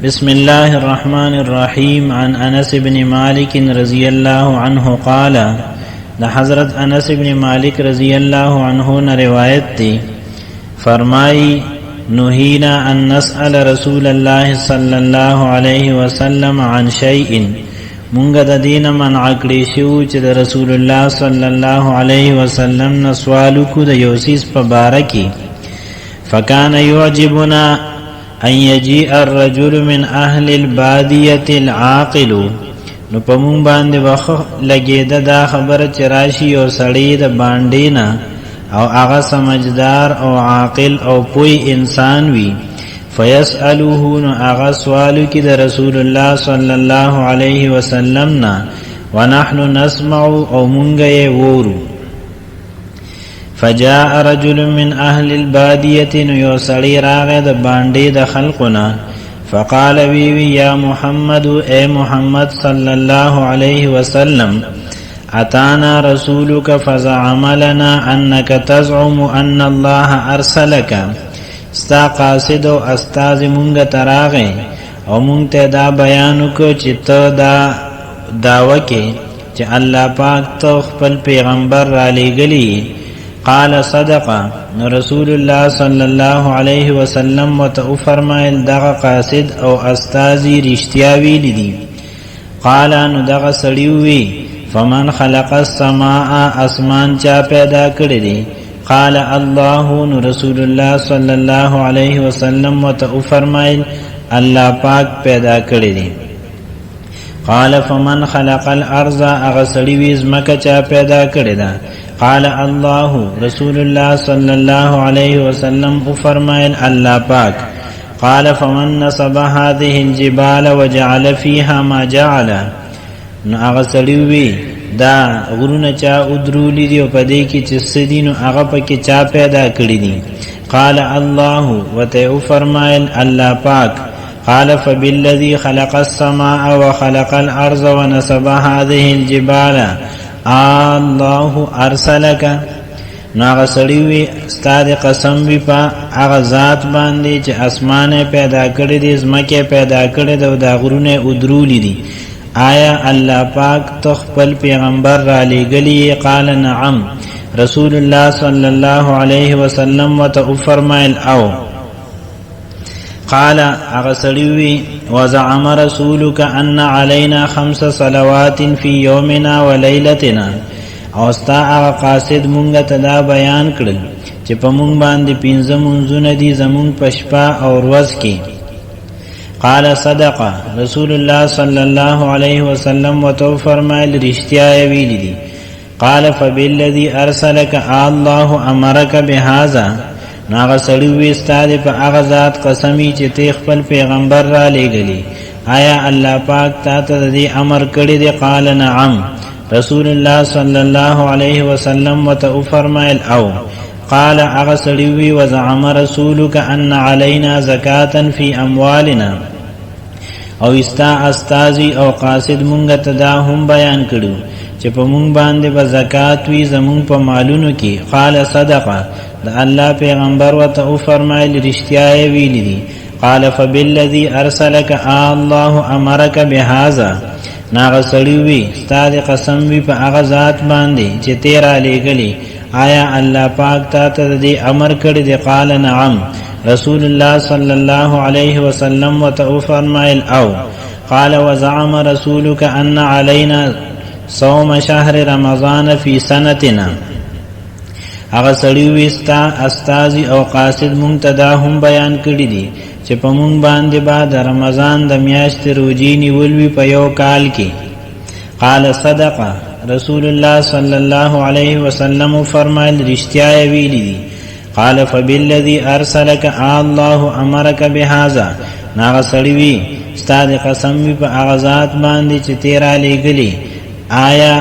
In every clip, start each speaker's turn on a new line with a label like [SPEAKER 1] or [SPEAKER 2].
[SPEAKER 1] بسم الله الرحمن الرحيم. عن انس بن مالك رضي الله عنه قال دا حضرت انس بن مالک رضی اللہ عنہ نے روایت دی فرمائی نهینا ان نسأل رسول الله صلی اللہ علیہ وسلم عن شیء مونږ د دین منع کړی شو چې د رسول الله صلی الله علیه وسلم نه سوال کو د یوسیس په باره کې فکان یعجبنا ان یجیء الرجل من اهل البادیه العاقل نو په مونږ باندې وخت لګیده دا خبره چې راشي او سړی د باندې نه او هغه سمجدار او عاقل او پوی انسان وي فیسألوه نو هغه سوالو کې د رسول الله صلی الله علیه وسلم نه ونحن نسمع او مونږ یې وورو فجاء رجل من اهل البادیه نو یو سړی راغی د باندې د خلقنا فقال وی یا محمد اے محمد صلی الله علیه وسلم اتانا رسولك فزعم لنا انك تزعم ان الله ارسلك ستا قاصد او استاذ مونږ تراغه او مونږ ته دا بیان کو چې ته دا داوا کې چې الله پاک ته خپل پیغمبر را لېږلی قال صدق نو رسول الله صلی الله علیه وسلم وتو فرمایل دغه قاصد او استازی رښتیا ویل دي قال نو دغه سړی وی فمن خلق السماء اسمان چا پیدا کړی دی قال الله نو رسول الله صلی الله علیه وسلم وتو فرمایل الله پاک پیدا کړی دی قال فمن خلق الارض اغسړی وی زمکه چا پیدا کړی ده قال الله رسول الله صلی الله علیه وسلم فرمایل الله پاک قال فمن نصب هذه الجبال وجعل فيها ما جعل نو هغه سړی وی دا غرونه چا ادرولی دی او پدې کې چې سدینو هغه پکې چا پیدا کړی دي قال الله وته فرمایل الله پاک قال فبالذي خلق السماء وخلق الارض ونصب هذه الجبال الله ارسلک نو هغه سړی وی ستاره قسم وی په هغه ذات باندې چې اسمانه پیدا کړی دي زمکه پیدا کړی او دا غرونه ادرولی دي آیا الله پاک تخپل پیغمبر را لېږلی قال نعم رسول الله صلی الله علیه وسلم وتو فرمایل او قال هغه سړی وی وزعم رسولك ان علينا 5 صلوات في يومنا وليلتنا او ستا هغه قاصد مونږ ته دا بیان کړل چې په مونږ باندې 5 منځونه دي زمونږ په شپه او ورځ کې قال صدق رسول الله صلی الله علیه وسلم وتو فرمایل رښتیا ویل دي قال فبالذي ارسلك الله امرك بهذا ناغه سړی وی ستاره په هغه ذات قسمی چې ته خپل پیغمبر را لېږلی آیا الله پاک تا ته دې امر کړی دی قال نعم رسول الله صلی الله علیه وسلم وتو فرمایل او قال هغه سړی وی وزعم رسولك ان علينا زکاة فی اموالنا او استا استازی او قاصد مونږ ته دا هم بیان کړو چې په مونږ باندې به زکات وی زمونږ په مالونو کې قال صدقه دا الله پیغمبر وته فرمایل رښتیا ویل دي قال فبالذي ارسلك الله امرك بهذا ناغه سړی وی ستاره قسم وی په هغه ذات باندې چې تیرا لېګلی آیا الله پاک تا ته دې امر کړی دی قال نعم رسول الله صلی الله علیه وسلم وتو فرمایل او قال وزعم رسولك ان علينا صوم شهر رمضان في سنتنا هغه سړی وستا استازی او قاصد مونږ ته دا هم بیان کړی دي چې په مونږ باندې بعد رمضان د میاشتې روزي نیول وی په یو کال کې قال صدق رسول الله صلی الله علیه وسلم فرمایل رښتیا ویل دي قال فبالذي ارسلك الله امرك بهذا ناغه سړی وی ستاره قسم وی په هغه ذات باندې چې تیرا لېږلی آیا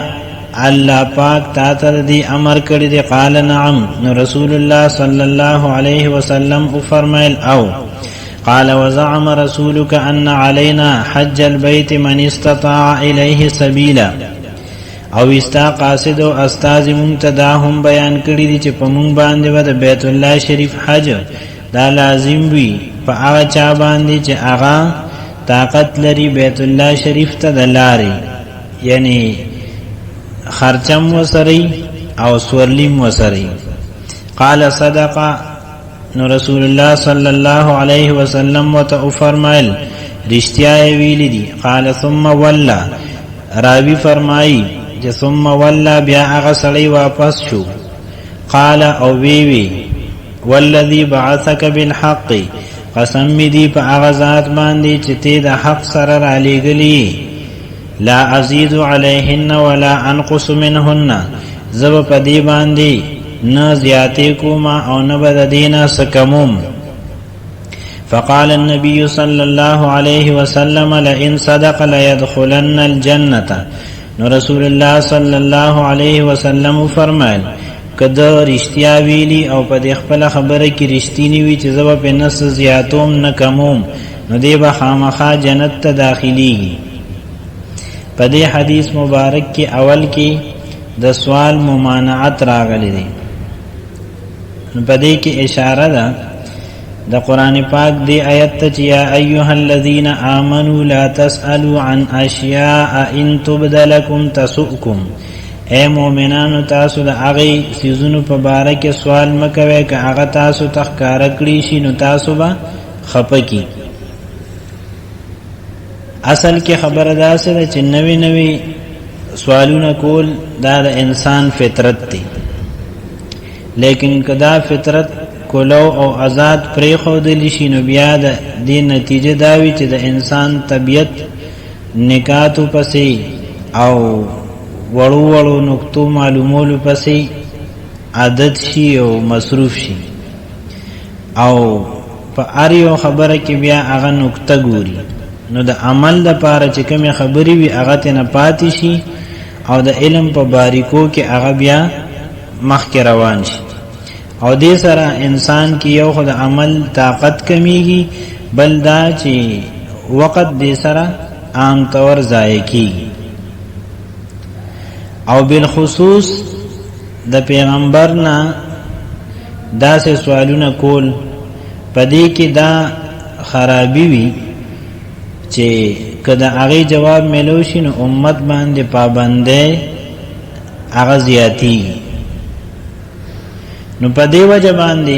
[SPEAKER 1] الله پاک تا ته دې امر کړی دی قال نعم نو رسول الله صلی الله علیه وسلم فرمایل او قال وزعم رسولك ان علينا حج البيت من استطاع الیه سبیلا او استا قاصد او استاذ مونږ ته دا هم بیان کړی دی چې په مونږ باندې د بیت الله شریف حج دا لازم وي په هغه چا باندې چې هغه طاقت لري بیت الله شریف ته د لارې یعنی خرچم وسري او سورلیم وسري. قال صدق، نو رسول الله صلی الله علیه وسلم وته فرمایل رښتیا ویلی دي. قال ثم ولا، راوی فرمایي چې ثم ولا بیا هغه سړی واپس شو. قال او وی والذي بعثك بالحق، قسم می دی په هغه ذات باندې چې ته د حق سره را لېږلی، لا ازيد عليهن ولا انقص منهن، زب په دې باندې نه زیاتې کوما او نه بد دینه سکموم. فقال النبي صلى الله عليه وسلم لئن صدق ليدخلن الجنة، نو رسول الله صلی الله علیه وسلم فرمایل کده رښتیا ویلی او په خپل خبره کې رښتینی وي چې زب په نس زیاتوم نه کموم، نو دی به خامخا جنت ته داخلي. په دې حدیث مبارک کې اول کې د سوال ممانعت راغلی دی. په دې کې اشاره ده د قرآن پاک دی آیت ته چې یا ایها الذین آمنوا لا تسألوا عن اشیاء ان تبد لكم تسؤکم، اے مومنانو تاسو د هغې څیزونو په باره کې سوال مه کوئ که هغه تاسو ته ښکاره کړي شي نو تاسو به خفه کی. اصل کې خبره داسې ده چې نوی نوی سوالونه کول دا د انسان فطرت دی، لیکن که دا فطرت کولو او آزاد پریښودلی شي نو بیا د دې نتیجه دا وي چې د انسان طبیعت نکاتو پسې او وړو وړو نکتو معلومولو پسې عادت شي او مصروف شي او په هر یو خبره کې بیا هغه نکته ګوري. نو د عمل دپاره چې کومې خبرې وي هغه ترې نه پاتې شي او د علم په باریکو کې هغه بیا مخکې روان شي. او دې سره انسان کې یو خو د عمل طاقت کمیږي، بل دا چې وقت دې سره عام طور ضایع کیږي. او بالخصوص د پیغمبر نه داسې سوالونه کول پدې کې دا خرابي وي چې کله هغه جواب ملو شي نو امت باندې پابندۍ هغه زیاتی. نو په دې وجه باندې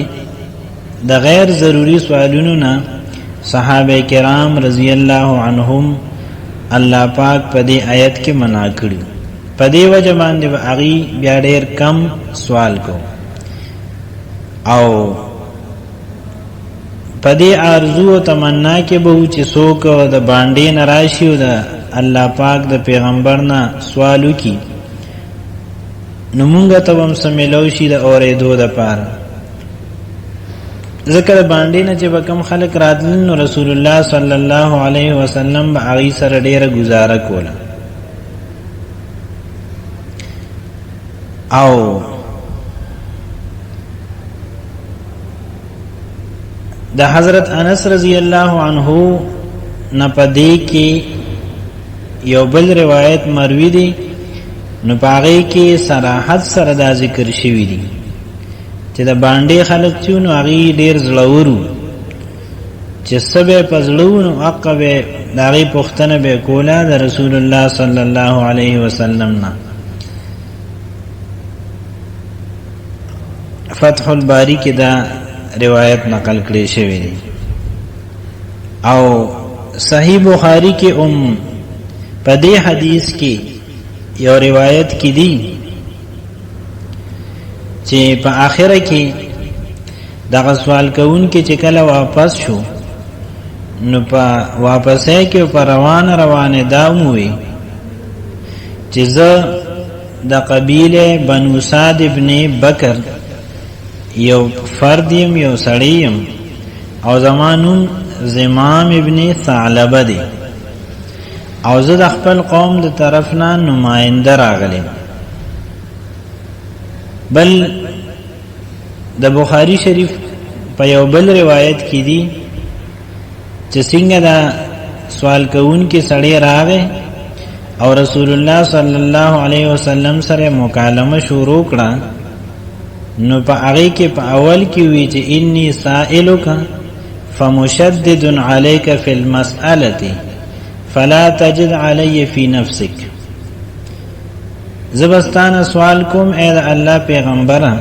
[SPEAKER 1] د غیر ضروری سوالونو نه صحابه کرام رضی الله عنهم الله پاک په دې آیت کې منع کړی. په دې وجه باندې هغه بیا ډېر کم سوال کو او په دې ارزو او تمنا کې به چې څوک د باندې ناراضي او د الله پاک د پیغمبر نه سوال وکي نو مونږ ته هم سمېلو شي د اورېدو دپاره. ذکر باندې نه چې به کوم خلک راتلل نو رسول الله صلی الله علیه وسلم به هغې سره ډېره گزاره کوله. او د حضرت انس رضی الله عنه نه پدې کې یو بل روایت مروي دی، نو پاغې کې صراحت سره دا ذکر شوی دی چې د باندې خلک چې نو هغې ډېر زړورو چې څه به په زړه نو حقه به د هغې پوښتنه به کوله د رسول الله صلی الله علیه وسلم نه. فتح الباری کې دا روایت نقل کړی شوی دی. او صحیح بخاری کې په دې حدیث کې یو روایت کې دی چې په آخره کې دغه سوال کوون کې چې کله واپس شو نو په واپسې کې په روانه دا موي چې زه د قبیله بنو سعد ابن بکر یو فردیم یو سړیم او زمانون زمام ابن ثعلبه دی او زه د خپل قوم د طرف نه نماینده راغلم. بل د بخاری شریف په یو بل روایت کې دی چې څنګه دا سوال کوون کې سړی راغی او رسول الله صلی الله علیه وسلم سره مکالمه شروع کړه. نو په هغه کې په اول کې وی چې انی سائلک فمشدد عليك في المسألة فلا تجد علي في نفسك. زبستان سوال کوم اے دا اللہ پیغمبرہ،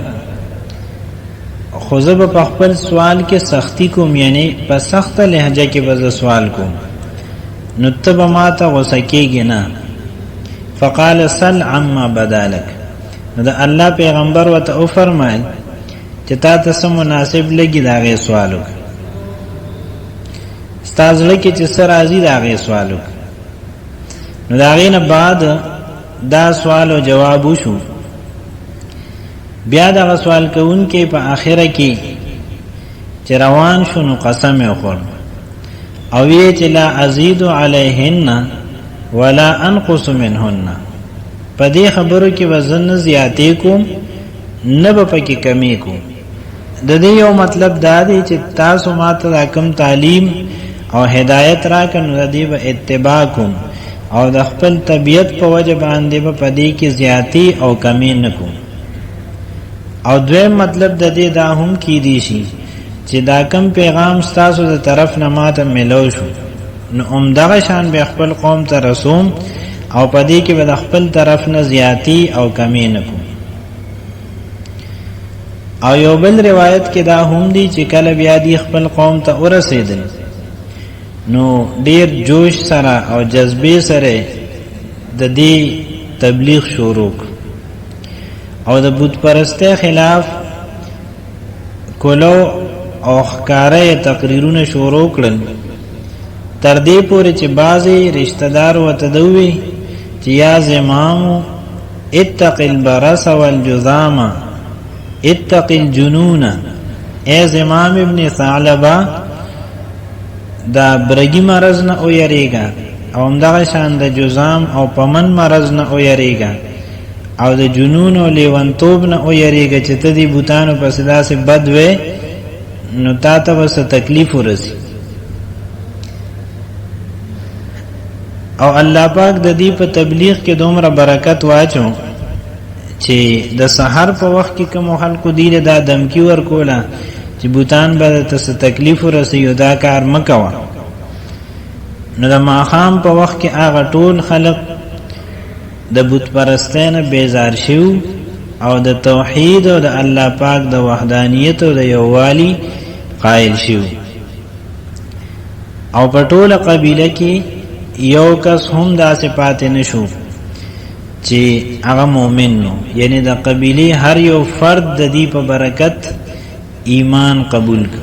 [SPEAKER 1] خو زب په خپل سوال کې سختی کوم، یعنی په سخت لهجه کې به سوال کوم، نو ته به ما ته غوسه کېږي نه. فقال سل عما بدالک، نو د الله پیغمبر ورته وفرمایل چې تا ته څه مناسب لګي د هغې سوال وکړه، ستا زړه کې چې څه راځي د هغې سوال وکړه. نو د هغې نه بعد دا سوال او جواب وشو. بیا دغه سوال کوونکی په آخره کې چې روان شو نو قسم یې وخوړ او وی چې لا ازید علیهن ولا انقص منهن، په دې خبرو کې وزن زیاتې کوم نه به پکې کمی کوم. د دې یو مطلب دا دی چې تاسو ماته دا کوم تعلیم او هدایت راکړئ نو د دې به اتباع کوم او د خپل طبیعت په وجه باندې به په دې کې زیاتی او کمی نه کوم. او دویم مطلب د دې دا هم کی دی شي چې دا کم پیغام ستاسو د طرف نه ماته ملو شو نو عمدغه شان به خپل قوم ته رسوم او په دې کې به د خپل طرف نه زیاتی او کمی نه کوم. او یو بل روایت کې دا هم دی چې کله بیا دی خپل قوم ته ورسېدل نو ډیر جوش سره او جذبې سره د دې تبلیغ شروع او د بت پرسته خلاف کولو او ښکاره تقریرونه شروع کړل، تر دې پورې چې بعضې رشتہ دار ورته دوي چې یا زمام اتق البرس والجذام اتق الجنون، اے زمام ابن ثعلبہ دا برگی مرض نه او یریگا، او همدغه شان د جزام او پمن مرض نه او یریگا، او د جنون او لیونتوب نه او یریگا چې ته دی بوتانو پس داسې بد وې نو تا ته بس تکلیف ورسی. او الله پاک د دې په تبلیغ کې دومره برکت واچو چې د سحر په وخت کې کوم خلکو دی دا دمکی ورکوله چې بوتان به ته تکلیف ورسی او دا کار مکوه. نو د ماښام په وخت کې هغه ټول خلق د بت پرستۍ نه بیزار شو او د توحید او د الله پاک د وحدانیت او د یووالي قائل شو. او په ټوله قبیله کې یو کس هم داسې پاتې نشو چې هغه مؤمن نو، یعنی د قبیله هر یو فرد د دې په برکت ایمان قبول کړ.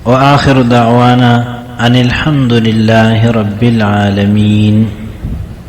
[SPEAKER 1] وآخر دعوانا ان الحمد لله رب العالمين.